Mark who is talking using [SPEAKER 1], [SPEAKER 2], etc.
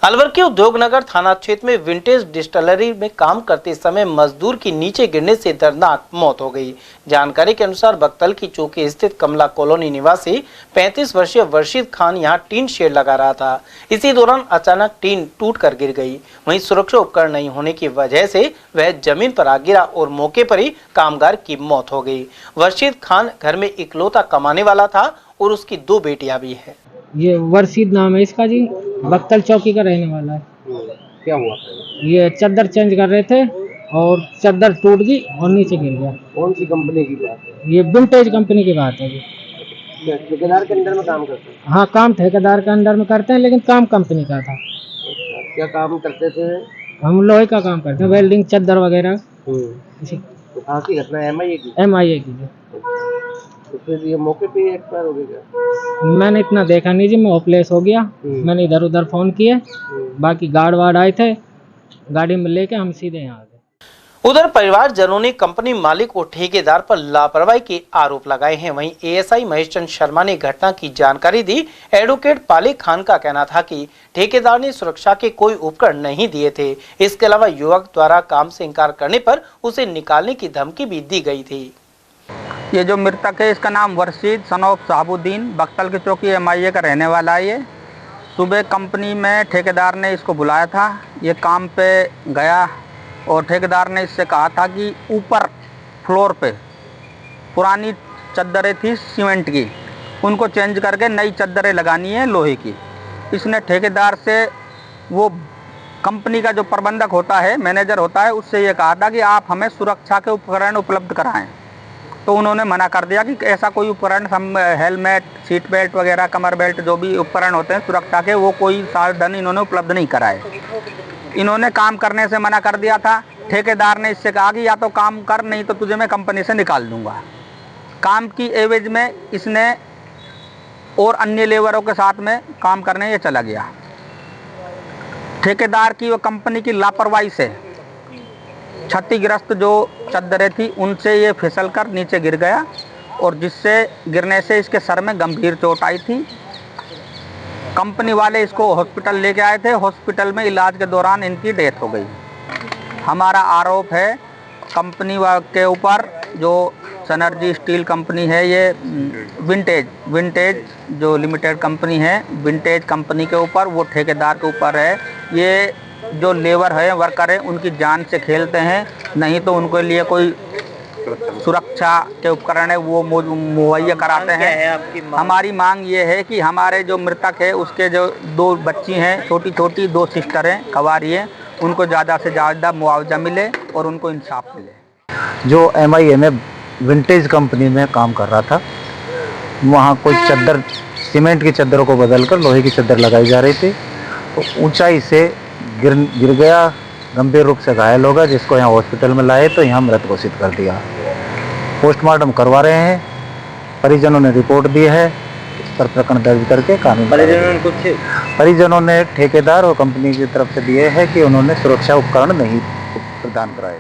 [SPEAKER 1] अलवर के उद्योगनगर थाना क्षेत्र में विंटेज डिस्टिलरी में काम करते समय मजदूर की नीचे गिरने से दर्दनाक मौत हो गई। जानकारी के अनुसार बक्तल की चौकी स्थित कमला कॉलोनी निवासी 35 वर्षीय वर्षिद खान यहां टीन शेड लगा रहा था। इसी दौरान अचानक टीन टूटकर गिर गई। वहीं सुरक्षा उपकरण नहीं होने की वजह से वह जमीन पर आ गिरा और मौके पर ही कामगार की मौत हो गई। वर्षिद खान घर में इकलौता कमाने वाला था और उसकी 2 बेटियां भी हैं।
[SPEAKER 2] ये वर्षिद नाम है इसका जी, बक्तल चौकी का रहने वाला है।
[SPEAKER 3] क्या हुआ?
[SPEAKER 2] ये चादर चेंज कर रहे थे और चादर टूट गई और नीचे गिर गया।
[SPEAKER 3] कौन सी कंपनी की बात है?
[SPEAKER 2] ये विंटेज कंपनी की बात है जी।
[SPEAKER 3] ठेकेदार के अंदर में काम करते हैं?
[SPEAKER 2] हाँ, काम ठेकेदार के अंदर में करते हैं, लेकिन काम कंपनी का था।
[SPEAKER 3] क्या काम करते थे?
[SPEAKER 2] हम लोहे का काम करते हैं, वेल्डिंग, चादर वगैरह।
[SPEAKER 3] तो कहाँ की घटना? MIA की?
[SPEAKER 2] MIA की जी।
[SPEAKER 3] तो फिर ये मौके पे एक्सपायर हो गया?
[SPEAKER 2] मैंने इतना देखा नहीं जी, मैं होपलेस हो गया। मैंने इधर उधर फोन किए, बाकी गार्ड वार्ड आए थे, गाड़ी में लेके हम सीधे यहाँ आ गए।
[SPEAKER 1] उधर परिवारजनों ने कंपनी मालिक और ठेकेदार पर लापरवाही के आरोप लगाए हैं। वहीं ASI महेश चंद शर्मा ने घटना की जानकारी दी। एडवोकेट पालिक खान का कहना था कि ठेकेदार ने सुरक्षा के कोई उपकरण नहीं दिए थे। इसके अलावा युवक द्वारा काम से इनकार करने पर उसे निकालने की धमकी भी दी गई थी।
[SPEAKER 4] ये जो मृतक है इसका नाम वर्षिद सन ऑफ साहबुद्दीन बक्तल की चौकी MIA का रहने वाला है। ये सुबह कंपनी में ठेकेदार ने इसको बुलाया था। ये काम पे गया और ठेकेदार ने इससे कहा था कि ऊपर फ्लोर पे पुरानी चद्दरें थी सीमेंट की, उनको चेंज करके नई चद्दरें लगानी है लोहे की। इसने ठेकेदार से, वो कंपनी का जो प्रबंधक होता है, मैनेजर होता है, उससे ये कहा था कि आप हमें सुरक्षा के उपकरण उपलब्ध कराएं। तो उन्होंने मना कर दिया कि ऐसा कोई उपकरण, हम हेलमेट, सीट बेल्ट वगैरह, कमर बेल्ट, जो भी उपकरण होते हैं सुरक्षा के, वो कोई साधन इन्होंने उपलब्ध नहीं कराए। इन्होंने काम करने से मना कर दिया था। ठेकेदार ने इससे कहा कि या तो काम कर, नहीं तो तुझे मैं कंपनी से निकाल दूंगा। काम की एवज में इसने और अन्य लेबरों के साथ में काम करने ये चला गया। ठेकेदार की व कंपनी की लापरवाही से क्षतिग्रस्त जो चद्दरें थी उनसे ये फिसल कर नीचे गिर गया और जिससे गिरने से इसके सर में गंभीर चोट आई थी। कंपनी वाले इसको हॉस्पिटल लेके आए थे। हॉस्पिटल में इलाज के दौरान इनकी डेथ हो गई। हमारा आरोप है कंपनी के ऊपर, जो सनर्जी स्टील कंपनी है, ये विंटेज जो लिमिटेड कंपनी है, विंटेज कंपनी के ऊपर, वो ठेकेदार के ऊपर है। ये जो लेबर है, वर्कर है, उनकी जान से खेलते हैं। नहीं तो उनके लिए कोई सुरक्षा के उपकरण है वो मुहैया कराते हैं। हमारी मांग ये है कि हमारे जो मृतक है उसके जो 2 बच्ची हैं, छोटी छोटी 2 सिस्टर हैं, कवारी हैं, उनको ज़्यादा से ज़्यादा मुआवजा मिले और उनको इंसाफ मिले।
[SPEAKER 5] जो MIA में विंटेज कंपनी में काम कर रहा था, वहाँ कोई चद्दर, सीमेंट की चद्दरों को बदलकर लोहे की चद्दर लगाई जा रही थी, तो ऊंचाई से गिर गया, गंभीर रूप से घायल हो गया, जिसको यहाँ हॉस्पिटल में लाए तो यहाँ मृत घोषित कर दिया। पोस्टमार्टम करवा रहे हैं। परिजनों ने रिपोर्ट दी है, इस पर प्रकरण दर्ज करके कानून। परिजनों ने ठेकेदार और कंपनी की तरफ से दिए है कि उन्होंने सुरक्षा उपकरण नहीं प्रदान कराए।